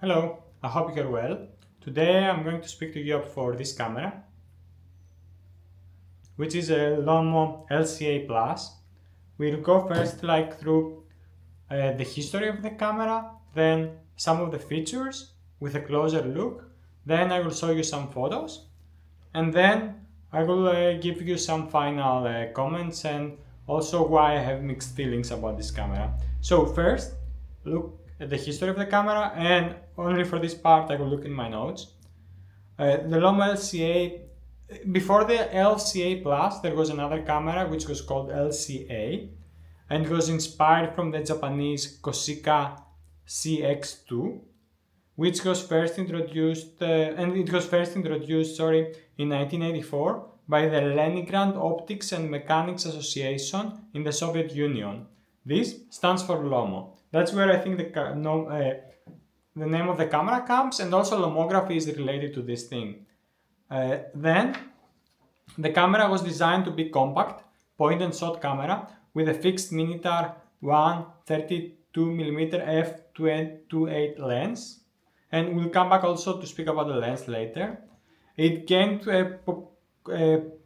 Hello, I hope you're well. Today I'm going to speak to you for this camera, which is a Lomo LC-A Plus. We'll go first through the history of the camera, then some of the features with a closer look, then I will show you some photos, and then I will give you some final comments and also why I have mixed feelings about this camera. So first, look at the history of the camera, and only for this part I will look in my notes. The Lomo LC-A, before the LC-A Plus, there was another camera which was called LC-A, and it was inspired from the Japanese Koshika CX2, which was first introduced, in 1984 by the Leningrad Optics and Mechanics Association in the Soviet Union. This stands for Lomo. That's where I think the name of the camera comes, and also lomography is related to this thing. Then the camera was designed to be compact, point and shot camera with a fixed Minitar 132mm f2.28 lens, and we'll come back also to speak about the lens later. It gained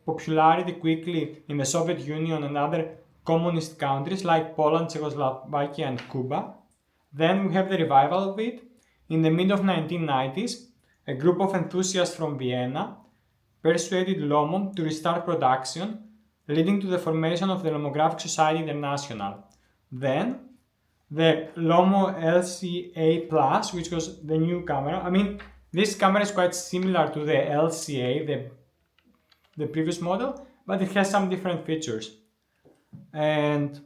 popularity quickly in the Soviet Union and other communist countries like Poland, Czechoslovakia and Cuba. Then we have the revival of it. In the mid of 1990s, a group of enthusiasts from Vienna persuaded Lomo to restart production, leading to the formation of the Lomographic Society International. Then, the Lomo LC-A Plus, which was the new camera. I mean, this camera is quite similar to the LC-A, the previous model, but it has some different features. And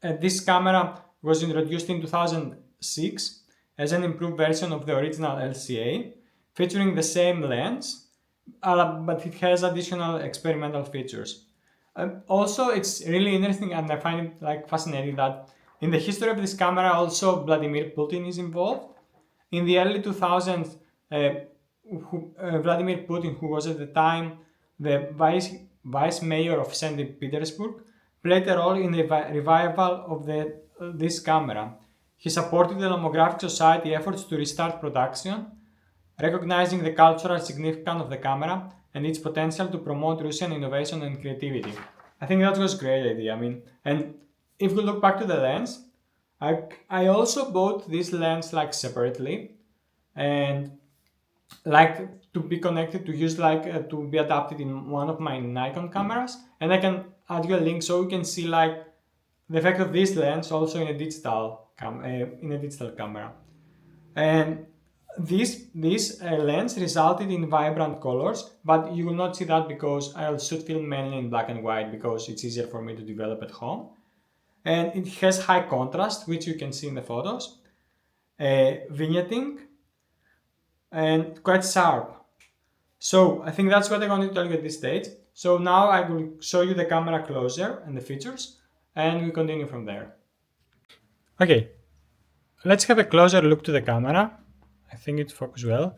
this camera was introduced in 2006 as an improved version of the original LC-A, featuring the same lens, but it has additional experimental features. Also, it's really interesting, and I find it fascinating that in the history of this camera, also Vladimir Putin is involved. In the early 2000s, Vladimir Putin, who was at the time the vice mayor of St. Petersburg, played a role in the revival of this camera. He supported the Lomographic Society efforts to restart production, recognizing the cultural significance of the camera and its potential to promote Russian innovation and creativity. I think that was a great idea. And if we look back to the lens, I also bought this lens separately, and to be connected to use to be adapted in one of my Nikon cameras, and I can add you a link so you can see the effect of this lens also in a digital camera. And this lens resulted in vibrant colors, but you will not see that because I should film mainly in black and white because it's easier for me to develop at home. And it has high contrast, which you can see in the photos, vignetting, and quite sharp. So I think that's what I wanted to tell you at this stage. So now I will show you the camera closer and the features, and we continue from there. Okay, let's have a closer look to the camera. I think it focused well.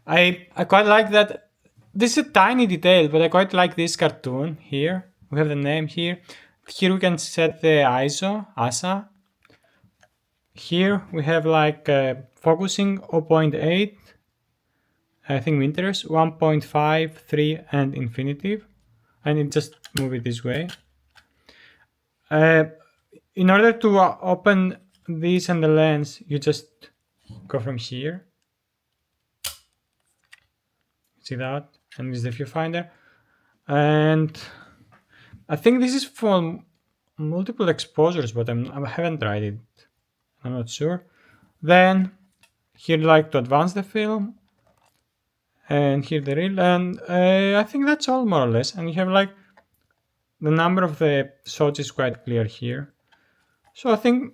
I quite like that. This is a tiny detail, but I quite like this cartoon here. We have the name here. Here we can set the ISO, ASA. Here we have focusing 0.8, I think meters, 1.5, 3, and infinitive. And it just move it this way. In order to open this and the lens, you just go from here. See that? And this is the viewfinder. And I think this is for multiple exposures, but I haven't tried it. I'm not sure. Then here to advance the film, and here the reel, and I think that's all more or less. And you have the number of the shots is quite clear here. So I think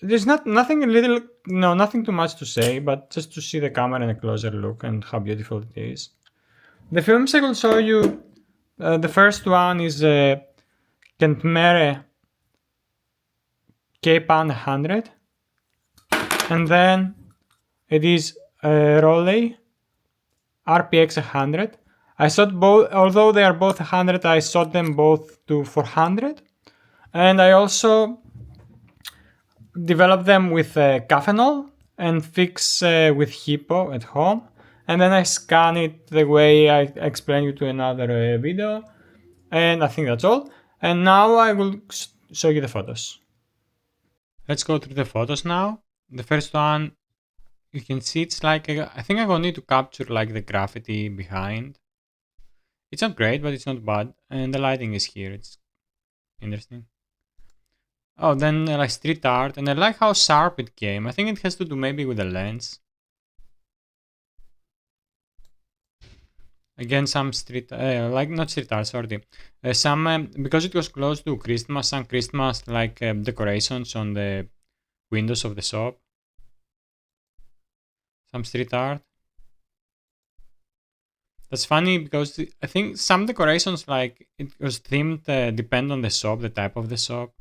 there's nothing too much to say, but just to see the camera in a closer look and how beautiful it is. The films I will show you, the first one is Kentmere K-Pan 100, and then it is Roley RPX 100. I shot both, although they are both 100, I shot them both to 400, and I also developed them with Cafenol and fix with Hippo at home. And then I scan it the way I explained you to another video. And I think that's all. And now I will show you the photos. Let's go through the photos now. The first one, you can see it's like, I think I'm going to need to capture like the graffiti behind. It's not great, but it's not bad. And the lighting is here. It's interesting. Oh, then like street art. And I like how sharp it came. I think it has to do maybe with the lens. Again, some street, like not street art, sorry. Some, because it was close to Christmas, some Christmas like decorations on the windows of the shop. Some street art. That's funny because I think some decorations like it was themed depend on the shop, the type of the shop.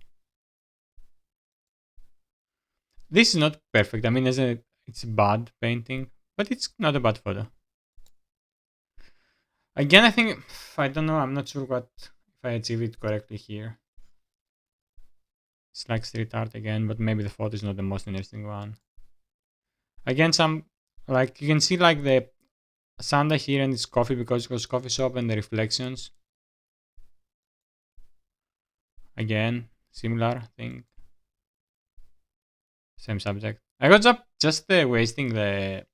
This is not perfect. I mean, it's a bad painting, but it's not a bad photo. Again, I think I don't know. I'm not sure if I achieve it correctly here. It's like street art again, but maybe the photo is not the most interesting one. Again, some like you can see like the Santa here and it's coffee because it was coffee shop and the reflections. Again, similar thing. Same subject. I got just wasting the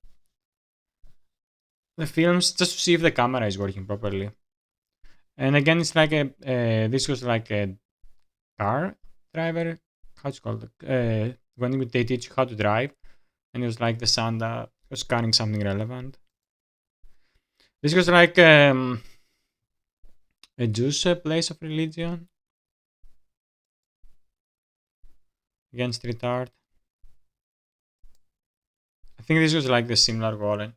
films just to see if the camera is working properly. And again, it's like this was like a car driver. How's it called? When they teach you how to drive, and it was like the Santa was carrying something relevant. This was like a Jewish place of religion. Again, street art. I think this was like the similar golem.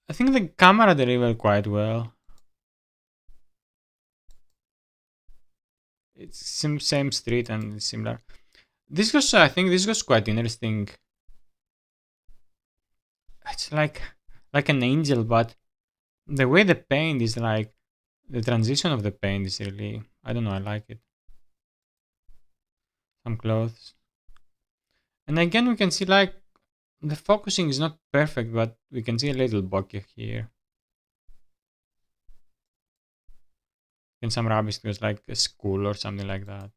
I think the camera delivered quite well. It's same street and similar. This was, I think, this was quite interesting. It's like an angel, but the way the paint is like the transition of the paint is really, I don't know, I like it. Some clothes, and again we can see like the focusing is not perfect, but we can see a little bokeh here. In some rubbish, it was like a school or something like that.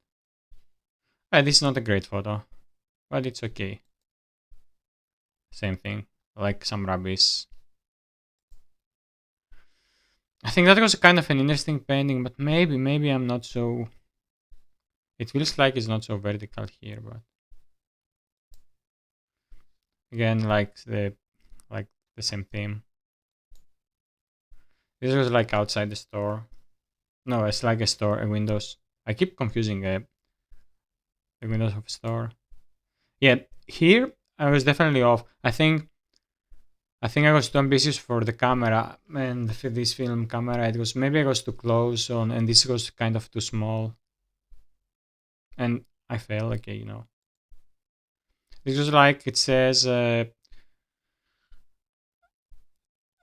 This is not a great photo, but it's okay. Same thing, like some rubbish. I think that was kind of an interesting painting, but maybe I'm not so. It feels like it's not so vertical here, but again, like the same theme. This was like outside the store. No, it's like a store, a windows. I keep confusing the windows of a store. Yeah, here I was definitely off. I think I was too ambitious for the camera and this film camera. It was maybe I was too close on, and this was kind of too small. And I failed. Okay, you know. This was like it says. They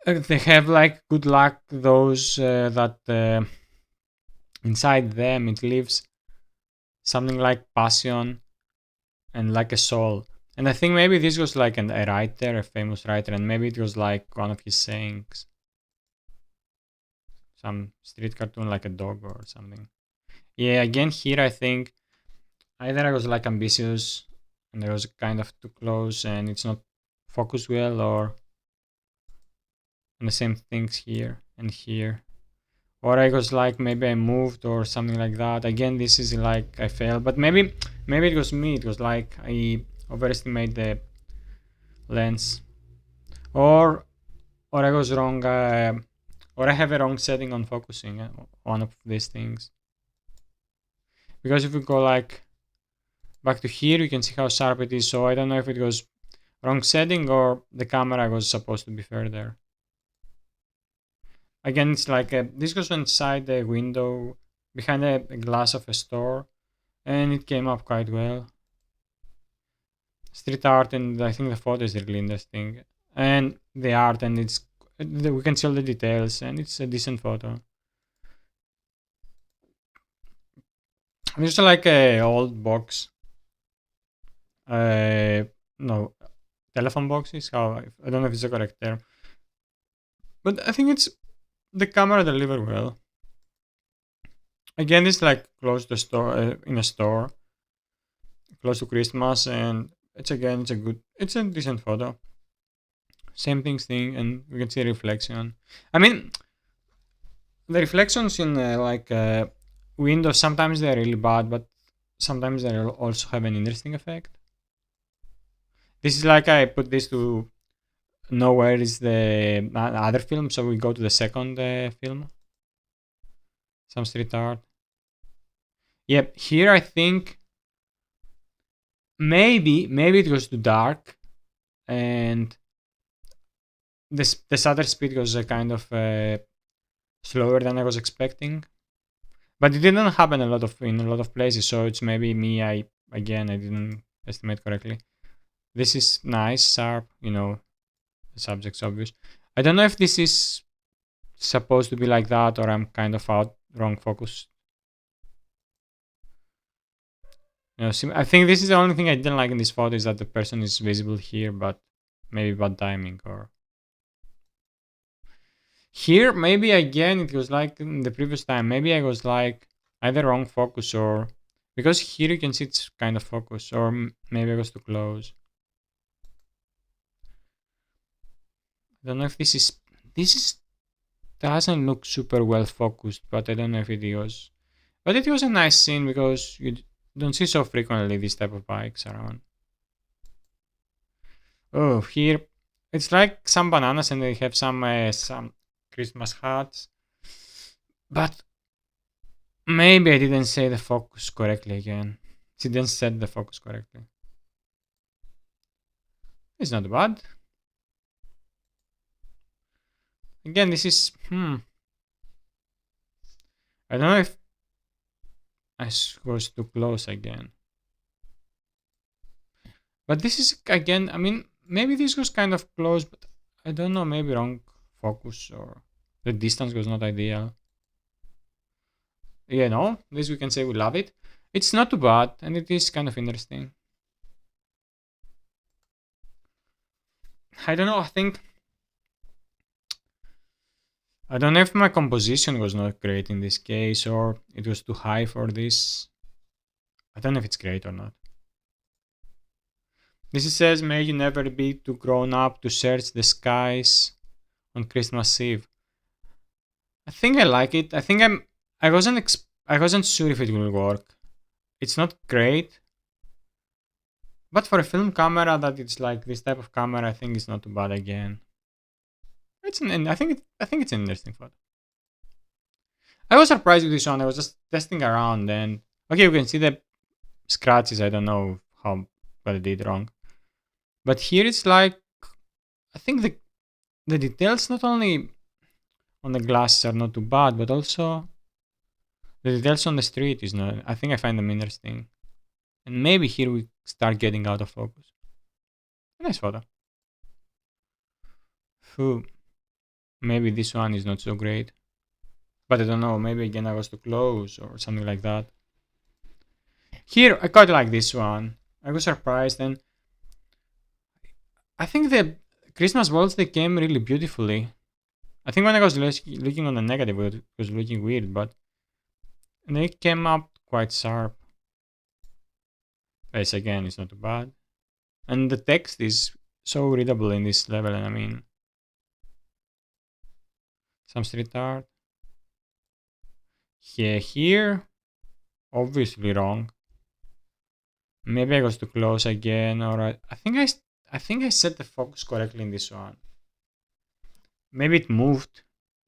have like good luck those that inside them it lives something like passion and like a soul. And I think maybe this was like a writer, a famous writer, and maybe it was like one of his sayings. Some street cartoon like a dog or something. Yeah, again here I think either I was like ambitious and I was kind of too close and it's not focused well, or and the same things here and here. Or I was like maybe I moved or something like that. Again, this is like I failed, but maybe it was me. It was like I overestimate the lens, or I was wrong, or I have a wrong setting on focusing one of these things. Because if we go like back to here, you can see how sharp it is. So I don't know if it was wrong setting or the camera was supposed to be further. Again, it's like this goes inside the window behind a glass of a store, and it came up quite well. Street art, and I think the photo is really interesting, and the art, and we can see all the details, and it's a decent photo. It's like a old box. No, telephone boxes. How I don't know if it's the correct term, but I think it's the camera delivered well. Again, it's like close to store in a store, close to Christmas, and it's a decent photo. Same thing, and we can see reflection. I mean, the reflections in Windows sometimes they're really bad, but sometimes they also have an interesting effect. This is like I put this to know where is the other film, so we go to the second film, some street art. Yep, here I think maybe it was too dark, and the shutter speed was kind of slower than I was expecting. But it didn't happen in a lot of places, so it's maybe me. I didn't estimate correctly. This is nice, sharp. The subject's obvious. I don't know if this is supposed to be like that or I'm kind of out wrong focus. I think this is the only thing I didn't like in this photo is that the person is visible here, but maybe bad timing or here maybe again it was like in the previous time. Maybe I was like either wrong focus or because here you can see it's kind of focus or maybe I was too close. I don't know if this is doesn't look super well focused, but I don't know if it was. But it was a nice scene because you don't see so frequently this type of bikes around. Oh, here it's like some bananas and they have some Christmas hats. But maybe I didn't say the focus correctly again. She didn't set the focus correctly. It's not bad. Again, this is I don't know if I was too close again. But this is again, I mean, maybe this was kind of close, but I don't know, maybe wrong focus or the distance was not ideal. This we can say we love it. It's not too bad and it is kind of interesting. I don't know, I don't know if my composition was not great in this case or it was too high for this. I don't know if it's great or not. This says, may you never be too grown up to search the skies on Christmas Eve. I think I like it. I wasn't sure if it will work. It's not great. But for a film camera that it's like this type of camera, I think it's not too bad again. I think it's an interesting photo. I was surprised with this one. I was just testing around and okay, you can see the scratches. I don't know what I did wrong. But here it's like I think the details not only on the glasses are not too bad, but also the details on the street is not. I think I find them interesting, and maybe here we start getting out of focus. Nice photo. Phew. Maybe this one is not so great, but I don't know. Maybe again I was too close or something like that. Here I quite like this one. I was surprised, and I think the Christmas balls they came really beautifully. I think when I was looking on the negative, it was looking weird, but they came up quite sharp. Face again is not too bad. And the text is so readable in this level, and I mean, some street art. Yeah, here, obviously wrong. Maybe I was too close again, or I think I set the focus correctly in this one. Maybe it moved.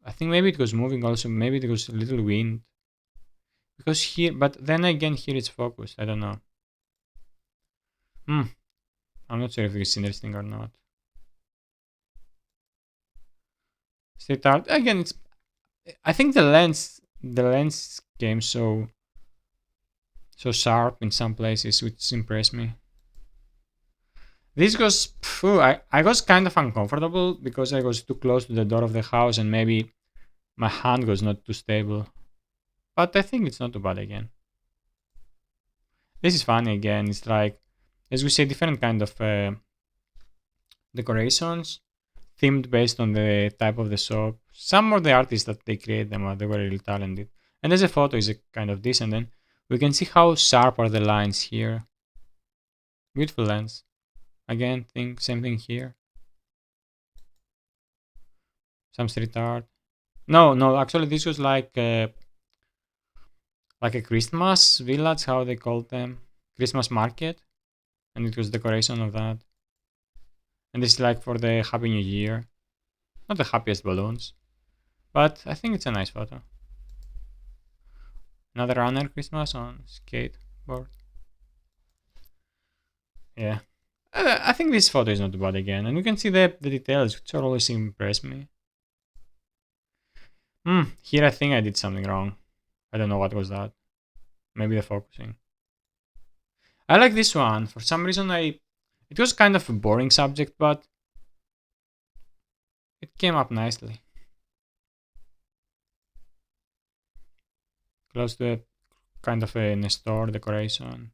I think maybe it was moving also. Maybe it was a little wind. Because here, but then again, here it's focused. I don't know. I'm not sure if it's interesting or not. Street art again. I think the lens came so sharp in some places, which impressed me. This was, I was kind of uncomfortable because I was too close to the door of the house and maybe my hand was not too stable. But I think it's not too bad again. This is funny again. It's like, as we say, different kind of decorations themed based on the type of the shop. Some of the artists that they create them they were really talented. And as a photo is a kind of this, and then we can see how sharp are the lines here. Beautiful lens. Again, same thing here. Some street art. No, no, actually this was like a Christmas village, how they called them. Christmas market. And it was decoration of that. And this is like for the Happy New Year. Not the happiest balloons. But I think it's a nice photo. Another runner Christmas on skateboard. Yeah. I think this photo is not bad again. And you can see the details, which always impress me. Here I think I did something wrong. I don't know what was that. Maybe the focusing. I like this one. For some reason it was kind of a boring subject, but it came up nicely. Close to a kind of a store decoration.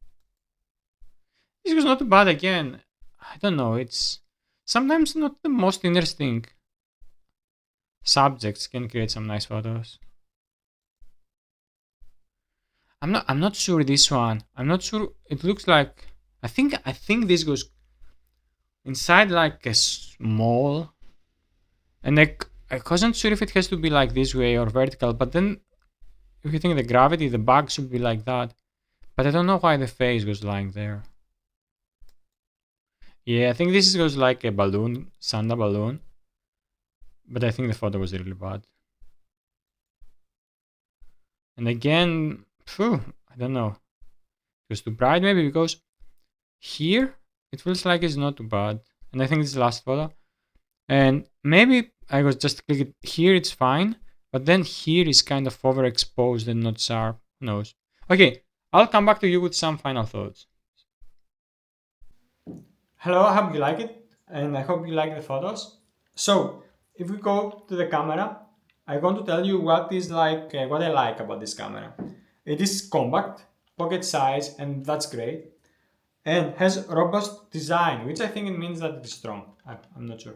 This was not bad again. I don't know, it's sometimes not the most interesting subjects can create some nice photos. I'm not sure this one. I'm not sure. It looks like I think this goes inside like a small, and I wasn't sure if it has to be like this way or vertical, but then if you think the gravity, the bag should be like that. But I don't know why the face was lying there. Yeah, I think this goes like a balloon, Santa balloon. But I think the photo was really bad. And again, I don't know. It was too bright maybe because here it feels like it's not too bad. And I think this is the last photo. And maybe I was just clicking here, it's fine. But then here is kind of overexposed and not sharp. Who knows? Okay, I'll come back to you with some final thoughts. Hello, I hope you like it, and I hope you like the photos. So, if we go to the camera, I want to tell you what I like about this camera. It is compact, pocket size, and that's great, and has robust design, which I think it means that it is strong. I'm not sure,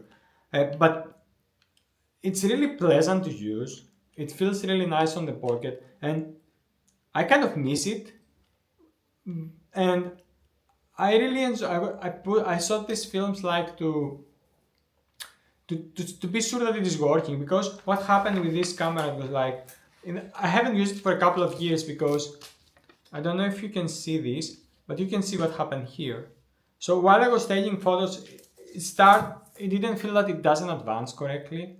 but it's really pleasant to use. It feels really nice on the pocket, and I kind of miss it. And I really enjoy. I saw these films like to be sure that it is working, because what happened with this camera was like I haven't used it for a couple of years because I don't know if you can see this, but you can see what happened here. So while I was taking photos, it didn't feel that it doesn't advance correctly,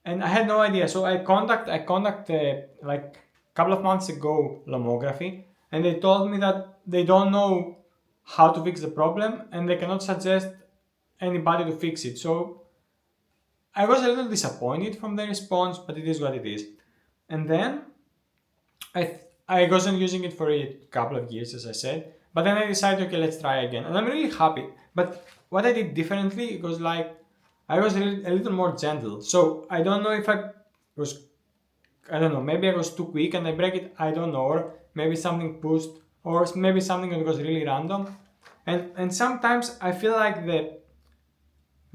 and I had no idea. So I contact like a couple of months ago Lomography, and they told me that they don't know how to fix the problem and they cannot suggest anybody to fix it. So I was a little disappointed from the response, but it is what it is. And then I wasn't using it for a couple of years, as I said. But then I decided, okay, let's try again, and I'm really happy. But what I did differently was like I was a little more gentle. So I don't know if was I don't know, maybe I was too quick and I break it. I don't know, or maybe something pushed, or maybe something that was really random. And sometimes I feel like the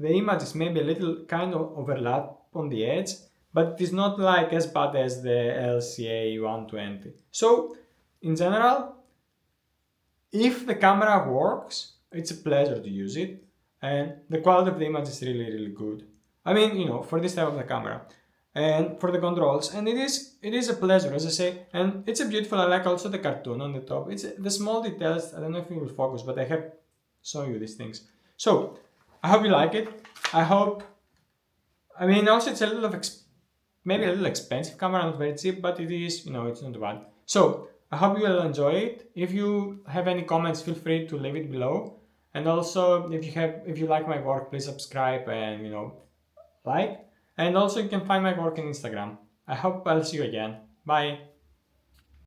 image is maybe a little kind of overlap on the edge, but it is not like as bad as the LCA 120. So, in general, if the camera works, it's a pleasure to use it, and the quality of the image is really, really good. I mean, for this type of the camera, and for the controls, and it is a pleasure, as I say, and it's a beautiful. I like also the cartoon on the top. It's the small details. I don't know if you will focus, but I have shown you these things. So I hope you like it. I hope. I mean, also it's a little maybe a little expensive camera, not very cheap, but it is, it's not bad. So I hope you will enjoy it. If you have any comments, feel free to leave it below. And also, if you like my work, please subscribe and like. And also, you can find my work on Instagram. I hope I'll see you again. Bye.